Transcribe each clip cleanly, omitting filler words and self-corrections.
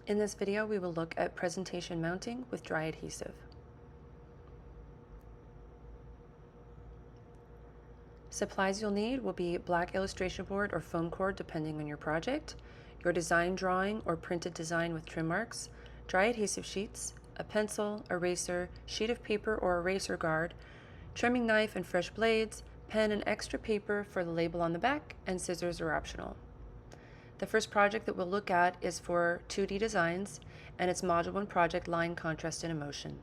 In this video, we will look at presentation mounting with dry adhesive. Supplies you'll need will be black illustration board or foam core depending on your project, your design drawing or printed design with trim marks, dry adhesive sheets, a pencil, eraser, sheet of paper or eraser guard, trimming knife and fresh blades, pen and extra paper for the label on the back, and scissors are optional. The first project that we'll look at is for 2D designs, and it's Module 1 project line contrast and emotion.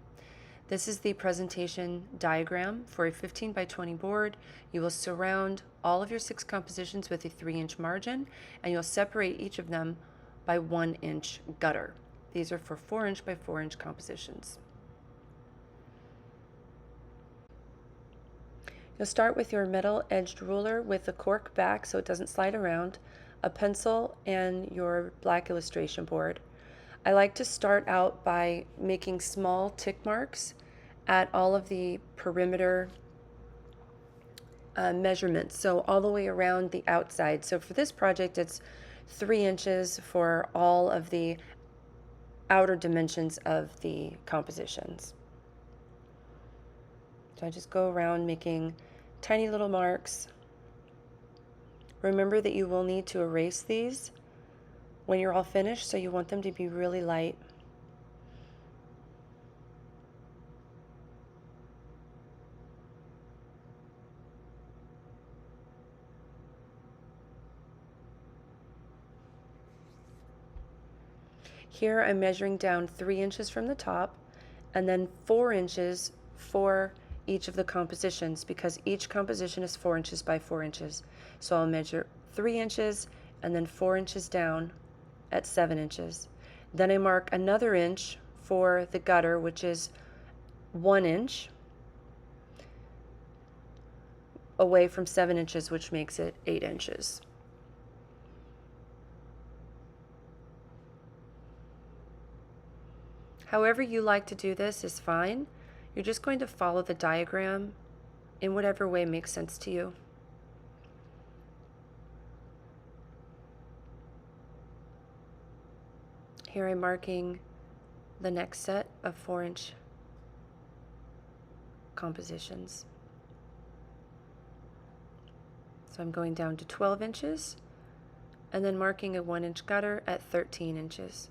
This is the presentation diagram for a 15 by 20 board. You will surround all of your 6 compositions with a 3-inch margin, and you'll separate each of them by 1-inch gutter. These are for 4-inch by 4-inch compositions. You'll start with your metal edged ruler with the cork back so it doesn't slide around, a pencil, and your black illustration board. I like to start out by making small tick marks at all of the perimeter measurements, so all the way around the outside. So for this project, it's 3 inches for all of the outer dimensions of the compositions. So I just go around making tiny little marks. Remember that you will need to erase these when you're all finished, so you want them to be really light. Here I'm measuring down 3 inches from the top and then 4 inches for each of the compositions, because each composition is 4 inches by 4 inches. So I'll measure 3 inches and then 4 inches down at 7 inches. Then I mark another inch for the gutter, which is 1 inch away from 7 inches, which makes it 8 inches. However you like to do this is fine. You're just going to follow the diagram in whatever way makes sense to you. Here I'm marking the next set of 4-inch compositions. So I'm going down to 12 inches and then marking a 1-inch gutter at 13 inches.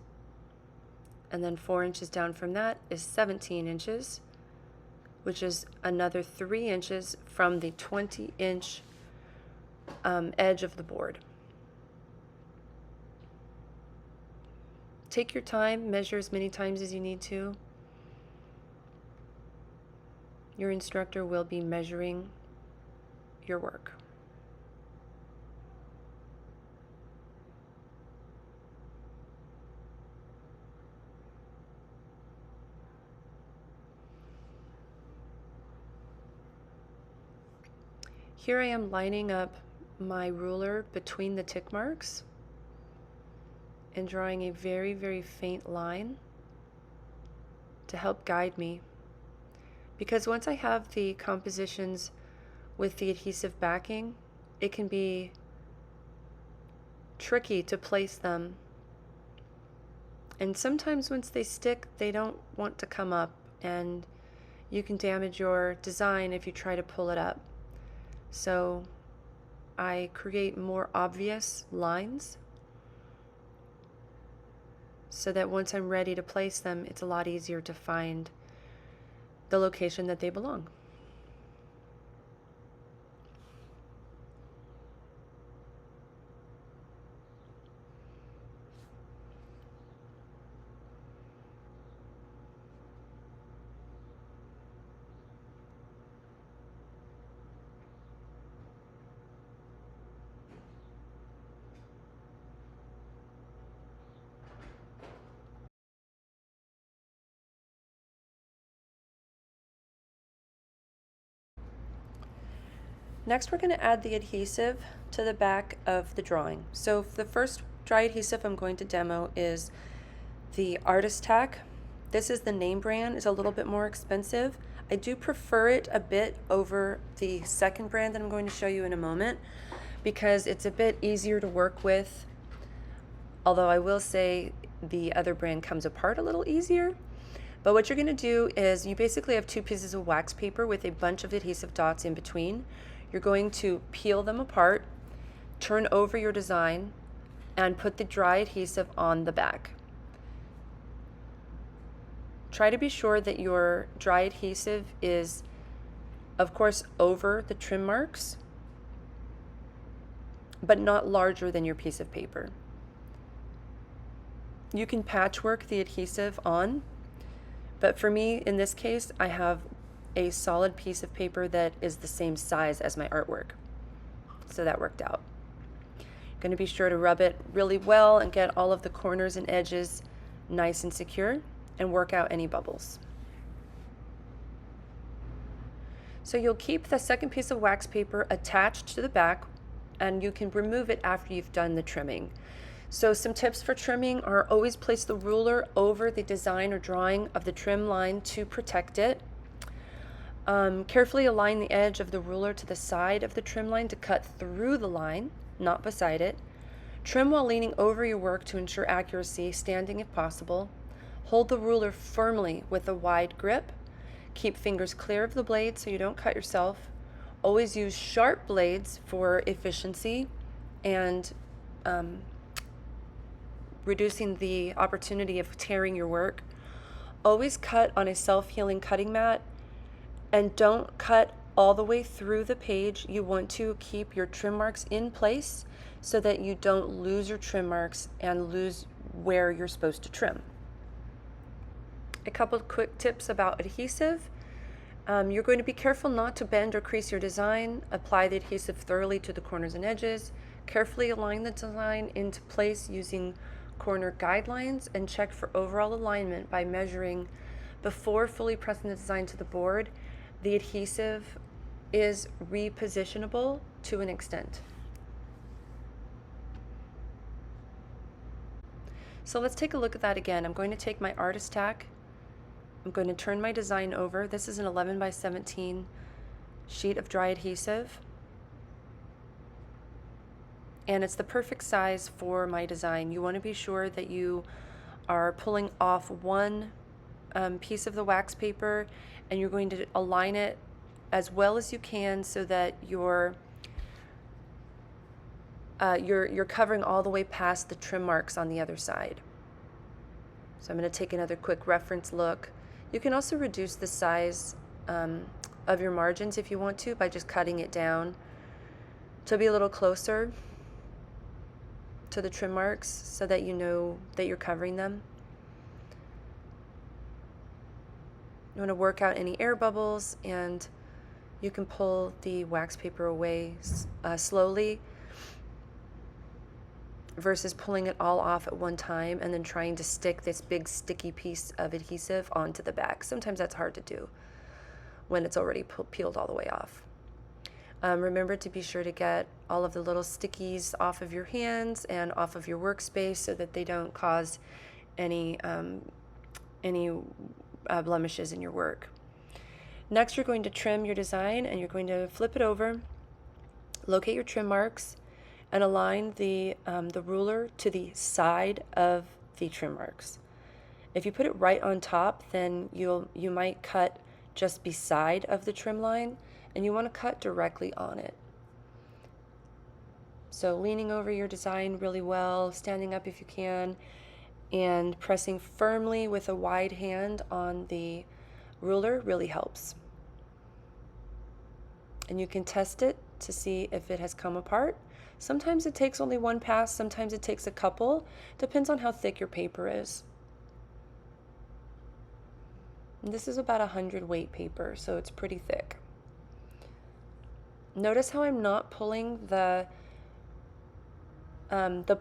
And then 4 inches down from that is 17 inches, which is another 3 inches from the 20-inch edge of the board. Take your time, measure as many times as you need to. Your instructor will be measuring your work. Here I am lining up my ruler between the tick marks and drawing a very, very faint line to help guide me. Because once I have the compositions with the adhesive backing, it can be tricky to place them. And sometimes once they stick, they don't want to come up, and you can damage your design if you try to pull it up. So I create more obvious lines so that once I'm ready to place them, it's a lot easier to find the location that they belong. Next, we're going to add the adhesive to the back of the drawing. So the first dry adhesive I'm going to demo is the Artist Tack. This is the name brand. It's a little bit more expensive. I do prefer it a bit over the second brand that I'm going to show you in a moment because it's a bit easier to work with. Although I will say the other brand comes apart a little easier. But what you're going to do is you basically have two pieces of wax paper with a bunch of adhesive dots in between. You're going to peel them apart, turn over your design, and put the dry adhesive on the back. Try to be sure that your dry adhesive is, of course, over the trim marks, but not larger than your piece of paper. You can patchwork the adhesive on, but for me, in this case, I have a solid piece of paper that is the same size as my artwork. So that worked out. You're going to be sure to rub it really well and get all of the corners and edges nice and secure and work out any bubbles. So you'll keep the second piece of wax paper attached to the back, and you can remove it after you've done the trimming. So some tips for trimming are always place the ruler over the design or drawing of the trim line to protect it. Carefully align the edge of the ruler to the side of the trim line to cut through the line, not beside it. Trim while leaning over your work to ensure accuracy, standing if possible. Hold the ruler firmly with a wide grip. Keep fingers clear of the blade so you don't cut yourself. Always use sharp blades for efficiency and reducing the opportunity of tearing your work. Always cut on a self-healing cutting mat, and don't cut all the way through the page. You want to keep your trim marks in place so that you don't lose your trim marks and lose where you're supposed to trim. A couple of quick tips about adhesive. You're going to be careful not to bend or crease your design. Apply the adhesive thoroughly to the corners and edges. Carefully align the design into place using corner guidelines, and check for overall alignment by measuring before fully pressing the design to the board. The adhesive is repositionable to an extent. So let's take a look at that again. I'm going to take my artist tack. I'm going to turn my design over. This is an 11 by 17 sheet of dry adhesive. And it's the perfect size for my design. You want to be sure that you are pulling off one piece of the wax paper, and you're going to align it as well as you can so that you're covering all the way past the trim marks on the other side. So I'm going to take another quick reference look. You can also reduce the size of your margins if you want to by just cutting it down to be a little closer to the trim marks so that you know that you're covering them. You want to work out any air bubbles, and you can pull the wax paper away slowly versus pulling it all off at one time and then trying to stick this big sticky piece of adhesive onto the back. Sometimes that's hard to do when it's already peeled all the way off. Remember to be sure to get all of the little stickies off of your hands and off of your workspace so that they don't cause any blemishes in your work. Next, you're going to trim your design, and you're going to flip it over, locate your trim marks, and align the ruler to the side of the trim marks. If you put it right on top, then you might cut just beside of the trim line, and you want to cut directly on it. So leaning over your design really well, standing up if you can, and pressing firmly with a wide hand on the ruler really helps. And you can test it to see if it has come apart. Sometimes it takes only one pass, sometimes it takes a couple. Depends on how thick your paper is. And this is about 100 weight paper, so it's pretty thick. Notice how I'm not pulling the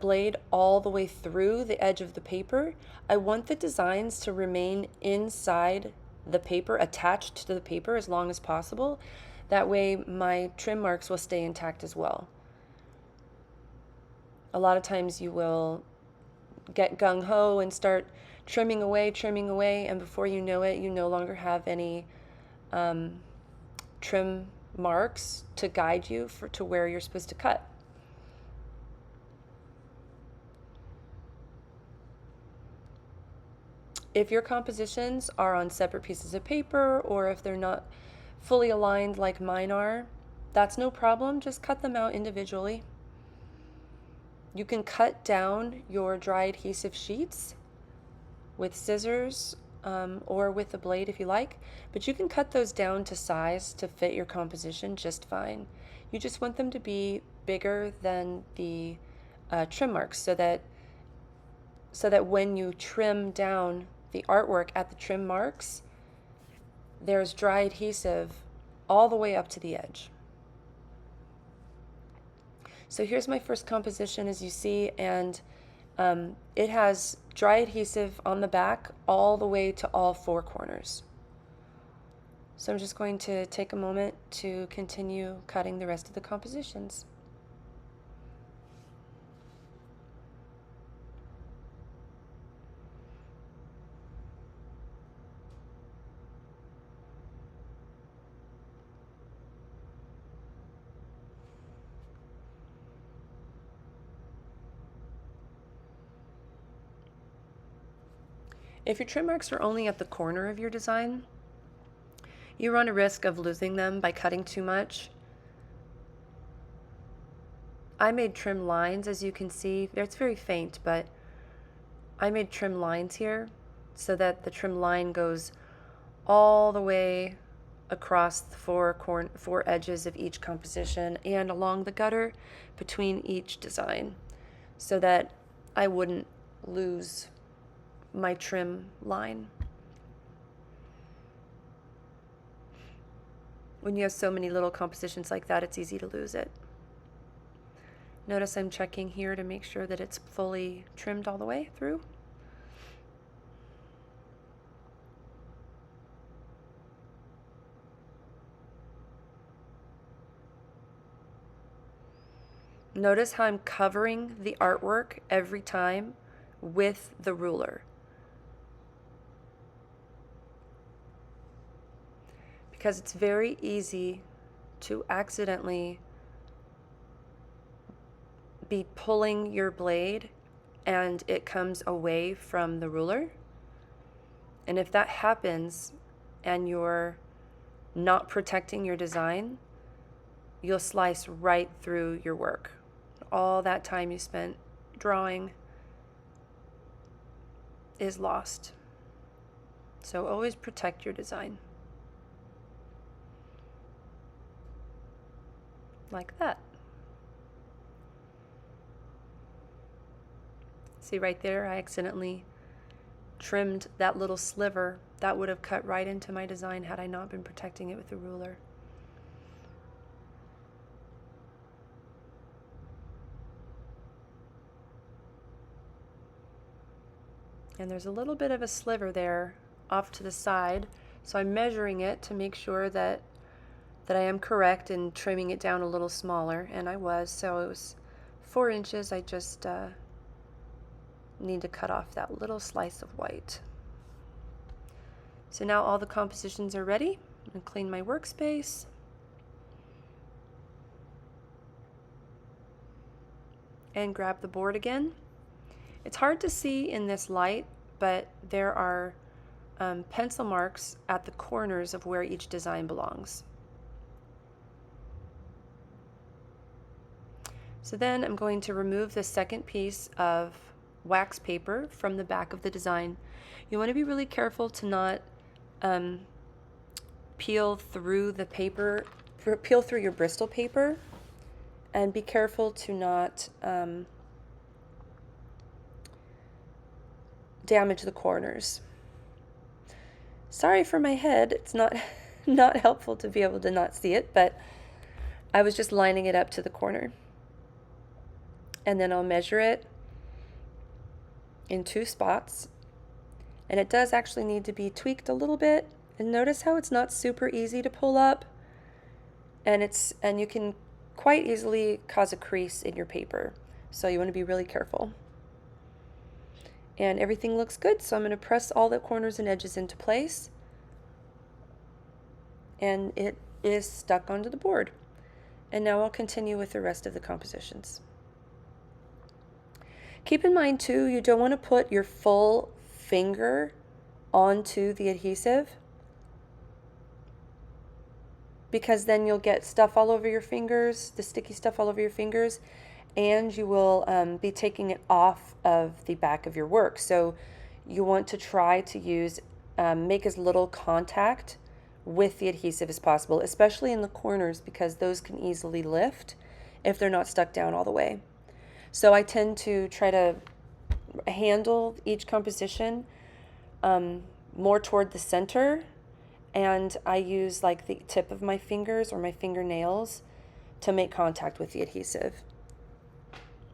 blade all the way through the edge of the paper. I want the designs to remain inside the paper, attached to the paper as long as possible. That way my trim marks will stay intact as well. A lot of times you will get gung-ho and start trimming away, and before you know it, you no longer have any trim marks to guide you to where you're supposed to cut. If your compositions are on separate pieces of paper, or if they're not fully aligned like mine are, that's no problem. Just cut them out individually. You can cut down your dry adhesive sheets with scissors or with a blade if you like, but you can cut those down to size to fit your composition just fine. You just want them to be bigger than the trim marks so that when you trim down the artwork at the trim marks, there's dry adhesive all the way up to the edge. So here's my first composition, as you see, and it has dry adhesive on the back all the way to all four corners. So I'm just going to take a moment to continue cutting the rest of the compositions. If your trim marks are only at the corner of your design, you run a risk of losing them by cutting too much. I made trim lines, as you can see. It's very faint, but I made trim lines here so that the trim line goes all the way across the four edges of each composition and along the gutter between each design, so that I wouldn't lose my trim line. When you have so many little compositions like that, it's easy to lose it. Notice I'm checking here to make sure that it's fully trimmed all the way through. Notice how I'm covering the artwork every time with the ruler. Because it's very easy to accidentally be pulling your blade and it comes away from the ruler. And if that happens and you're not protecting your design, you'll slice right through your work. All that time you spent drawing is lost. So always protect your design. Like that. See right there, I accidentally trimmed that little sliver. That would have cut right into my design had I not been protecting it with the ruler. And there's a little bit of a sliver there off to the side, so I'm measuring it to make sure that I am correct in trimming it down a little smaller, and I was, so it was 4 inches. I just need to cut off that little slice of white. So now all the compositions are ready. I'm going to clean my workspace. And grab the board again. It's hard to see in this light, but there are pencil marks at the corners of where each design belongs. So then I'm going to remove the second piece of wax paper from the back of the design. You want to be really careful to not peel through the paper, peel through your Bristol paper, and be careful to not damage the corners. Sorry for my head, it's not helpful to be able to not see it, but I was just lining it up to the corner. And then I'll measure it in 2 spots, and it does actually need to be tweaked a little bit. And notice how it's not super easy to pull up, and you can quite easily cause a crease in your paper, so you want to be really careful. And everything looks good, so I'm going to press all the corners and edges into place, and it is stuck onto the board. And now I'll continue with the rest of the compositions. Keep in mind too, you don't want to put your full finger onto the adhesive, because then you'll get stuff all over your fingers, the sticky stuff all over your fingers, and you will be taking it off of the back of your work. So you want to try to use, make as little contact with the adhesive as possible, especially in the corners, because those can easily lift if they're not stuck down all the way. So I tend to try to handle each composition more toward the center, and I use like the tip of my fingers or my fingernails to make contact with the adhesive.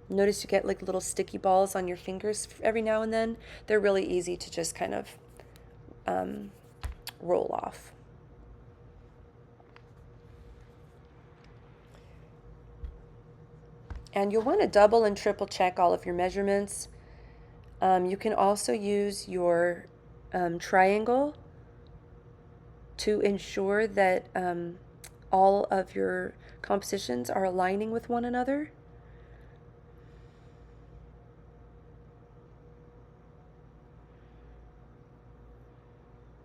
Notice you get like little sticky balls on your fingers every now and then. They're really easy to just kind of roll off. And you'll want to double and triple check all of your measurements. You can also use your triangle to ensure that all of your compositions are aligning with one another.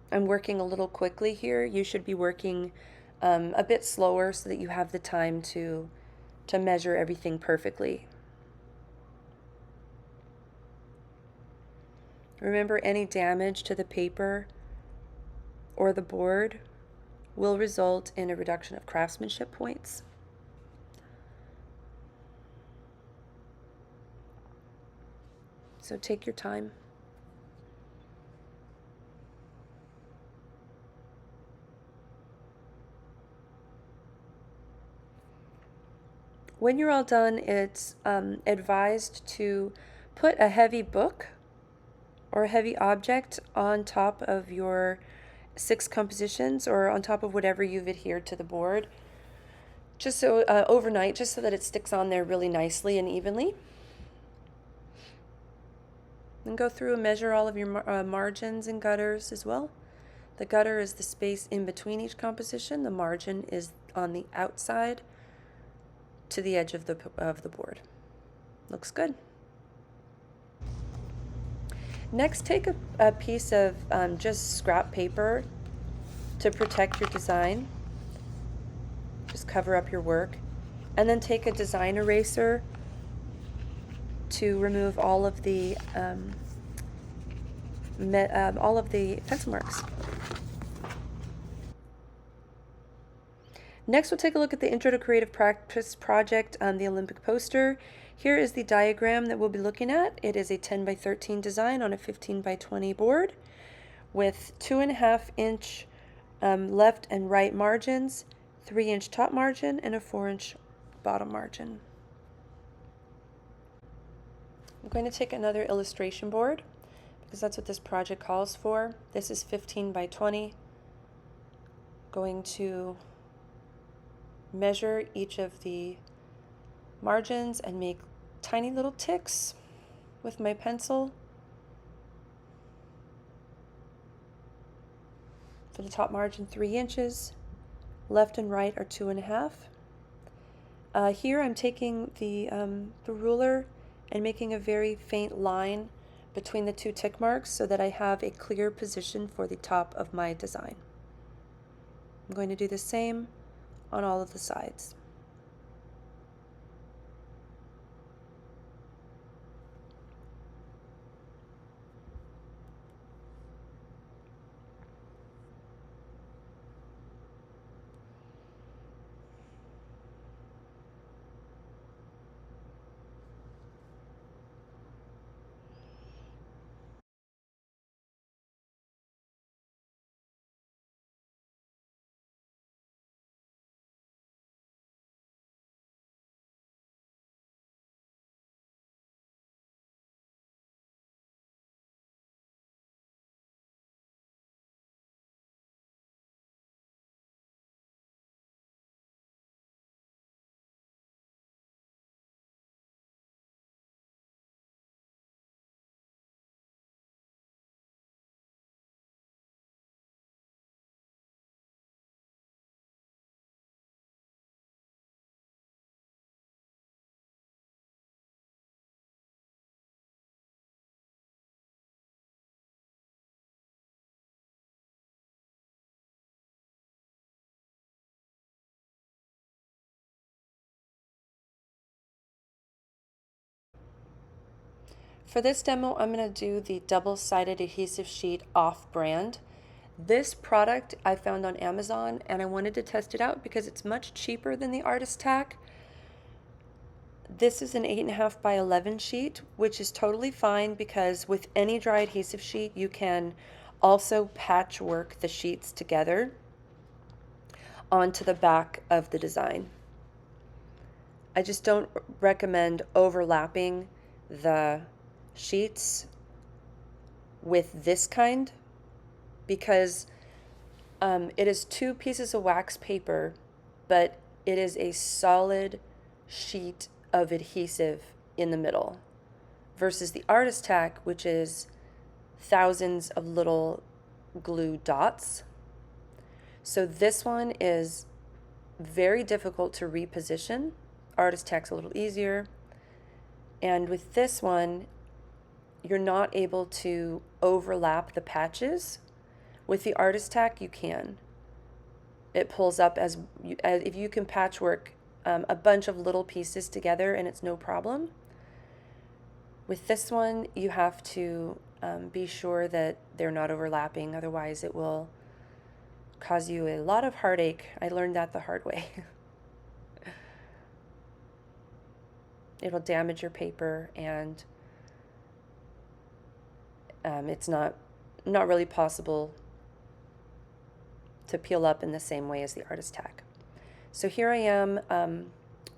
I'm working a little quickly here. You should be working a bit slower so that you have the time to measure everything perfectly. Remember, any damage to the paper or the board will result in a reduction of craftsmanship points. So take your time. When you're all done, it's advised to put a heavy book or a heavy object on top of your 6 compositions, or on top of whatever you've adhered to the board, just so overnight, just so that it sticks on there really nicely and evenly. And go through and measure all of your margins and gutters as well. The gutter is the space in between each composition. The margin is on the outside to the edge of the board. Looks good. Next, take a piece of just scrap paper to protect your design. Just cover up your work. And then take a design eraser to remove all of the pencil marks. Next, we'll take a look at the Intro to Creative Practice project on the Olympic poster. Here is the diagram that we'll be looking at. It is a 10 by 13 design on a 15 by 20 board with 2.5 inch left and right margins, 3 inch top margin, and a 4 inch bottom margin. I'm going to take another illustration board because that's what this project calls for. This is 15 by 20. Going to measure each of the margins and make tiny little ticks with my pencil. For the top margin, 3 inches. Left and right are 2.5. Here I'm taking the ruler and making a very faint line between the 2 tick marks so that I have a clear position for the top of my design. I'm going to do the same on all of the sides. For this demo, I'm going to do the double-sided adhesive sheet off-brand. This product I found on Amazon and I wanted to test it out because it's much cheaper than the Artist Tack. This is an 8.5 by 11 sheet, which is totally fine because with any dry adhesive sheet you can also patchwork the sheets together onto the back of the design. I just don't recommend overlapping the sheets with this kind because it is 2 pieces of wax paper, but it is a solid sheet of adhesive in the middle versus the Artist Tack, which is thousands of little glue dots. So this one is very difficult to reposition. Artist Tack's a little easier. And with this one, you're not able to overlap the patches. With the Artist Tack, you can. It pulls up as if you can patchwork a bunch of little pieces together and it's no problem. With this one, you have to be sure that they're not overlapping, otherwise it will cause you a lot of heartache. I learned that the hard way. It'll damage your paper and it's not really possible to peel up in the same way as the Artist Tack. So here I am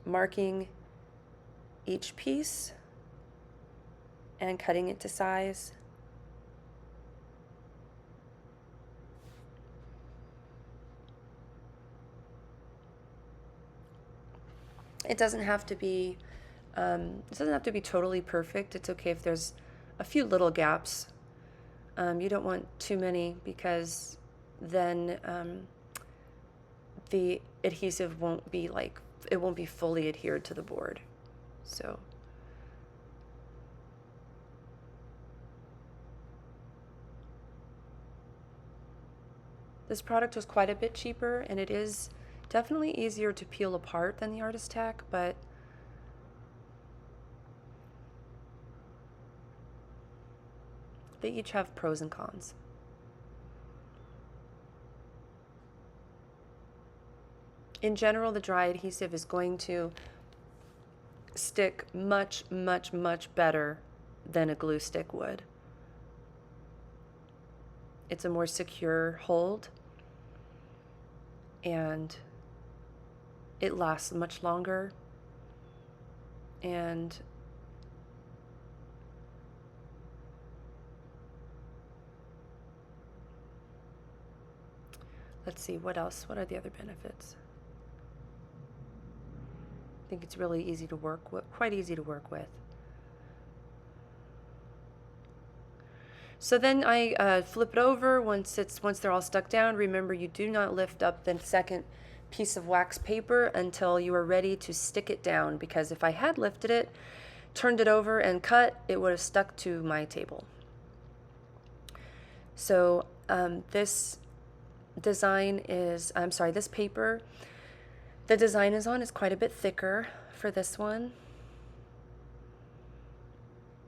marking each piece and cutting it to size. It doesn't have to be totally perfect. It's okay if there's a few little gaps. You don't want too many because then the adhesive won't be fully adhered to the board. So this product was quite a bit cheaper and it is definitely easier to peel apart than the Artist Tack, but they each have pros and cons. In general, the dry adhesive is going to stick much, much, much better than a glue stick would. It's a more secure hold and it lasts much longer, and let's see, what else? What are the other benefits? I think it's really easy to work with, quite easy to work with. So then I flip it over once they're all stuck down. Remember, you do not lift up the second piece of wax paper until you are ready to stick it down, because if I had lifted it, turned it over and cut, it would have stuck to my table. So this paper the design is on is quite a bit thicker for this one.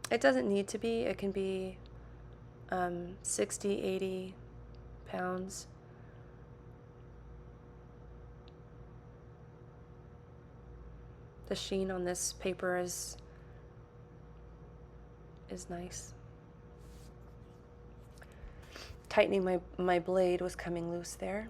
It doesn't need to be. It can be 60, 80 pounds. The sheen on this paper is nice. Tightening my blade was coming loose there.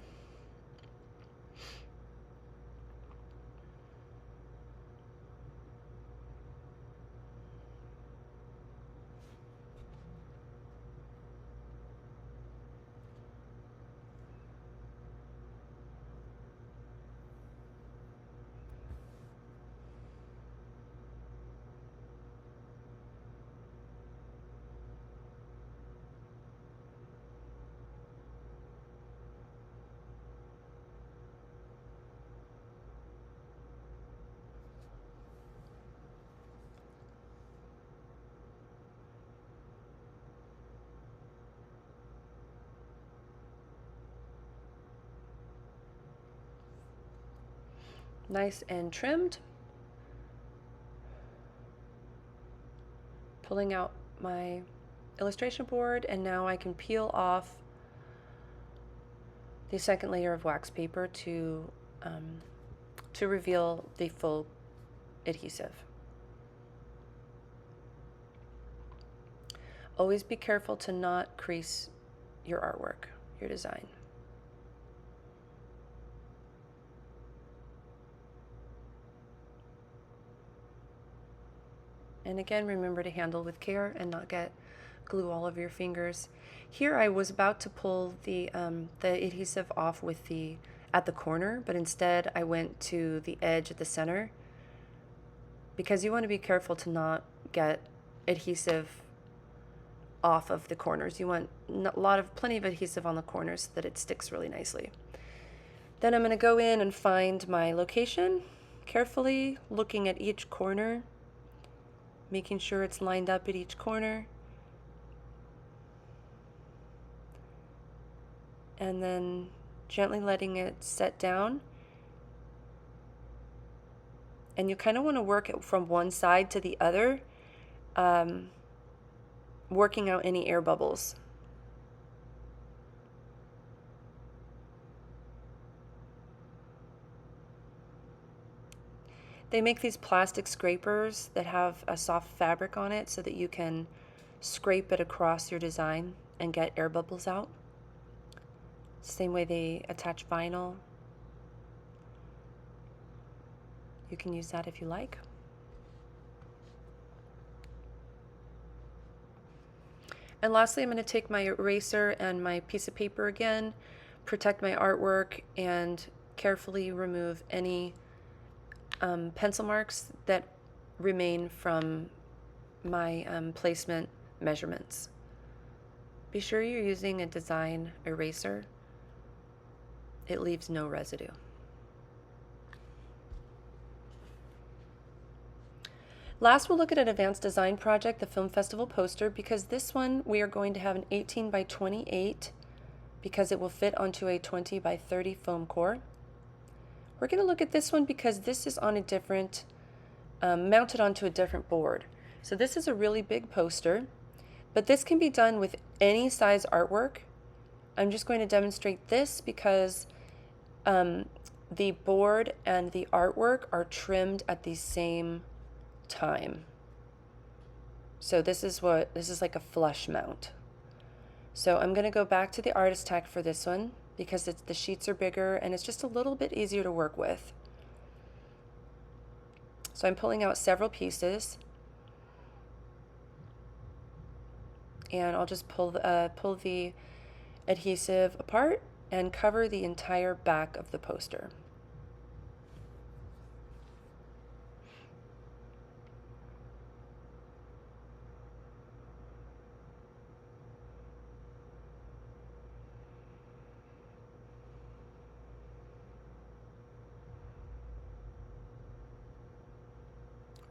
Nice and trimmed. Pulling out my illustration board, and now I can peel off the second layer of wax paper to reveal the full adhesive. Always be careful to not crease your artwork, your design. And again, remember to handle with care and not get glue all over your fingers. Here I was about to pull the adhesive off at the corner, but instead I went to the edge at the center, because you want to be careful to not get adhesive off of the corners. You want plenty of adhesive on the corners so that it sticks really nicely. Then I'm going to go in and find my location, carefully looking at each corner, making sure it's lined up at each corner. And then gently letting it set down. And you kind of want to work it from one side to the other, working out any air bubbles. They make these plastic scrapers that have a soft fabric on it so that you can scrape it across your design and get air bubbles out. Same way they attach vinyl. You can use that if you like. And lastly, I'm going to take my eraser and my piece of paper again, protect my artwork, and carefully remove any pencil marks that remain from my placement measurements. Be sure you're using a design eraser. It leaves no residue. Last, we'll look at an advanced design project, the film festival poster, because this one we are going to have an 18 by 28 because it will fit onto a 20 by 30 foam core. We're going to look at this one because this is on a different, mounted onto a different board. So this is a really big poster, but this can be done with any size artwork. I'm just going to demonstrate this because the board and the artwork are trimmed at the same time. So this is like a flush mount. So I'm going to go back to the artist tack for this one because the sheets are bigger and it's just a little bit easier to work with. So I'm pulling out several pieces, and I'll just pull the adhesive apart and cover the entire back of the poster.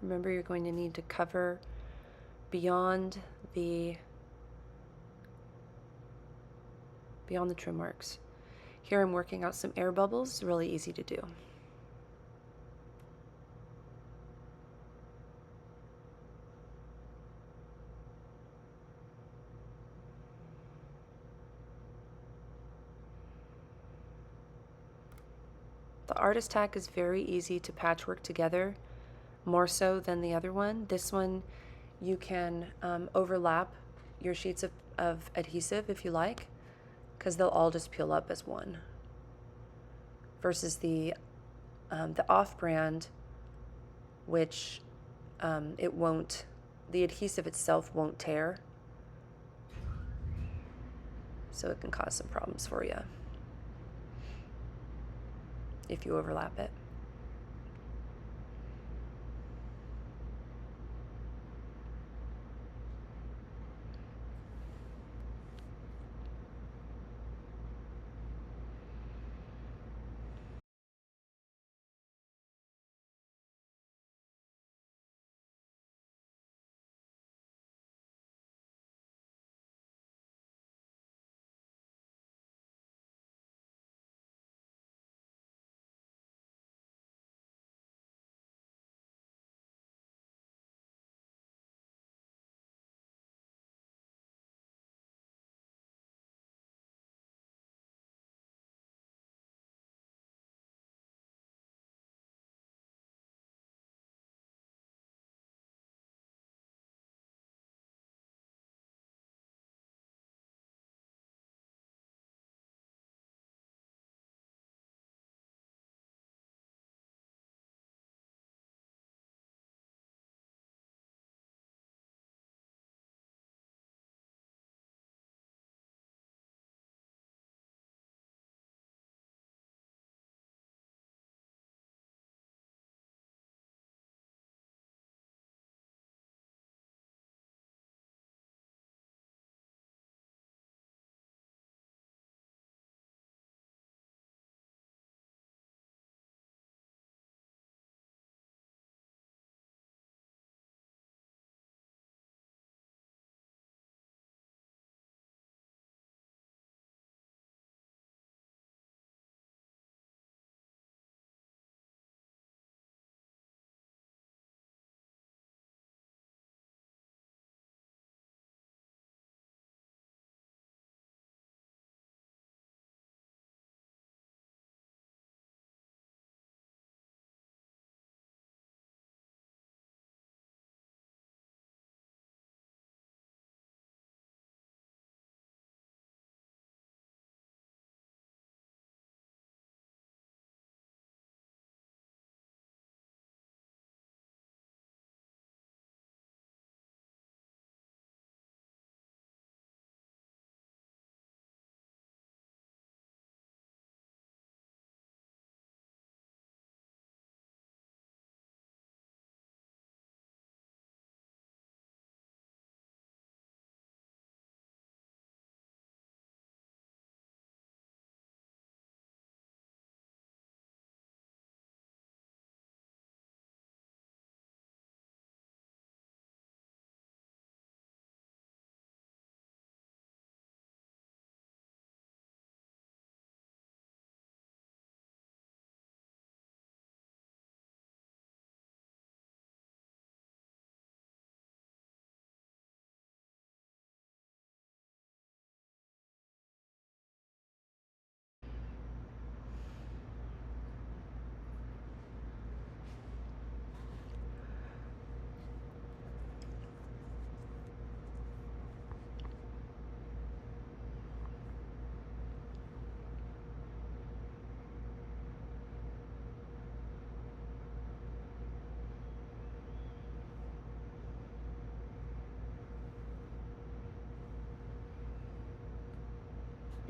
Remember, you're going to need to cover beyond the trim marks. Here I'm working out some air bubbles. It's really easy to do. The artist tack is very easy to patchwork together, more so than the other one. This one you can overlap your sheets of adhesive if you like, because they'll all just peel up as one. Versus the off-brand, which the adhesive itself won't tear, so it can cause some problems for you if you overlap it.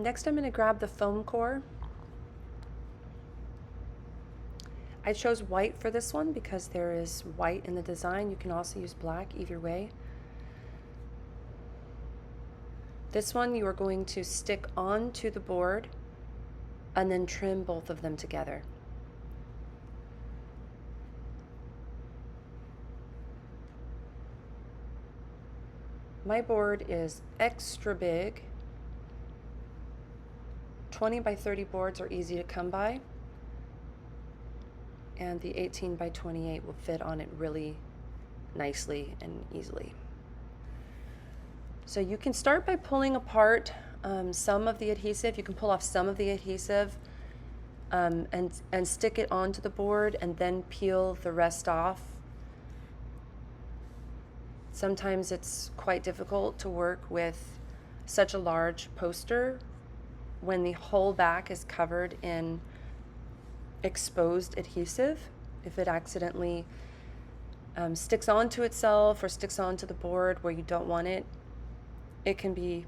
Next, I'm going to grab the foam core. I chose white for this one because there is white in the design. You can also use black, either way. This one you are going to stick onto the board and then trim both of them together. My board is extra big. 20 by 30 boards are easy to come by, and the 18 by 28 will fit on it really nicely and easily. So you can start by pulling apart some of the adhesive. You can pull off some of the adhesive and stick it onto the board and then peel the rest off. Sometimes it's quite difficult to work with such a large poster when the whole back is covered in exposed adhesive. If it accidentally sticks onto itself or sticks onto the board where you don't want it, it can be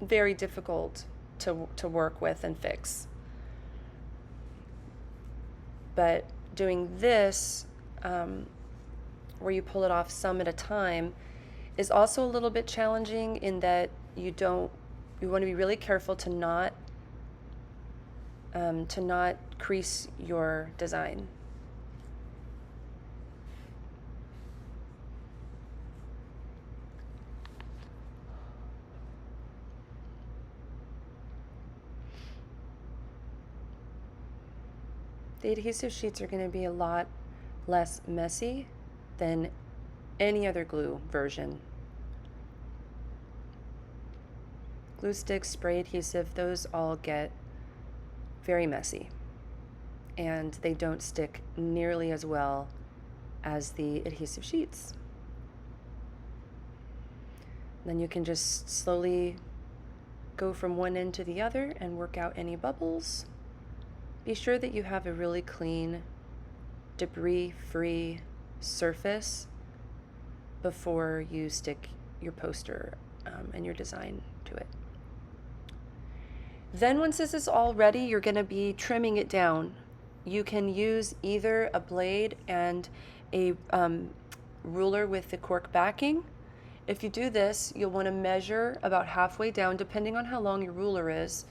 very difficult to work with and fix. But doing this, where you pull it off some at a time, is also a little bit challenging in that you want to be really careful to not crease your design. The adhesive sheets are going to be a lot less messy than any other glue version. Glue sticks, spray adhesive, those all get very messy, and they don't stick nearly as well as the adhesive sheets. Then you can just slowly go from one end to the other and work out any bubbles. Be sure that you have a really clean, debris-free surface before you stick your poster and your design to it. Then once this is all ready, you're going to be trimming it down. You can use either a blade and a ruler with the cork backing. If you do this, you'll want to measure about halfway down, depending on how long your ruler is.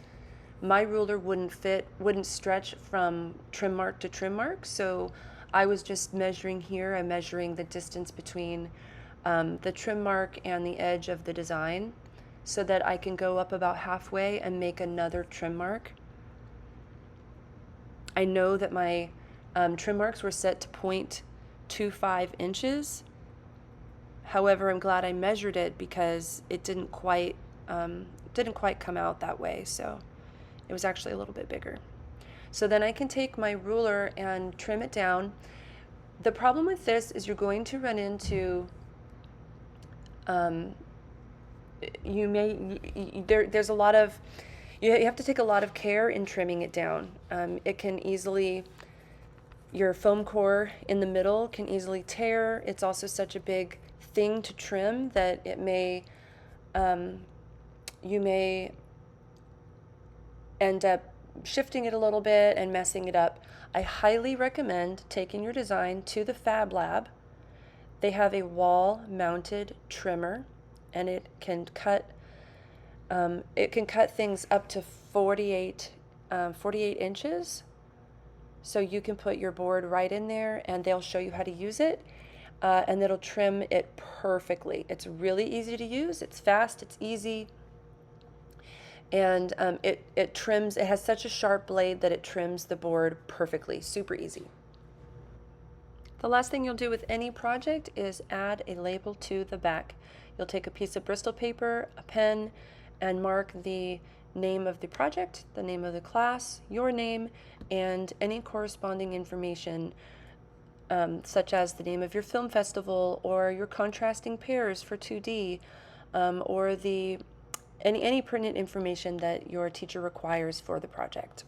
My ruler wouldn't stretch from trim mark to trim mark, so I was just measuring here. I'm measuring the distance between the trim mark and the edge of the design so that I can go up about halfway and make another trim mark. I know that my trim marks were set to 0.25 inches. However, I'm glad I measured it because it didn't quite come out that way, so it was actually a little bit bigger. So then I can take my ruler and trim it down. The problem with this is you're going to run into there's a lot of, you have to take a lot of care in trimming it down. It can easily, your foam core in the middle can easily tear. It's also such a big thing to trim that it may, you may end up shifting it a little bit and messing it up. I highly recommend taking your design to the Fab Lab. They have a wall mounted trimmer, and it can cut things up to 48 inches. So you can put your board right in there and they'll show you how to use it, and it'll trim it perfectly. It's really easy to use, it's fast, it's easy, and it trims. It has such a sharp blade that it trims the board perfectly, super easy. The last thing you'll do with any project is add a label to the back. You'll take a piece of Bristol paper, a pen, and mark the name of the project, the name of the class, your name, and any corresponding information, such as the name of your film festival or your contrasting pairs for 2D, or any pertinent information that your teacher requires for the project.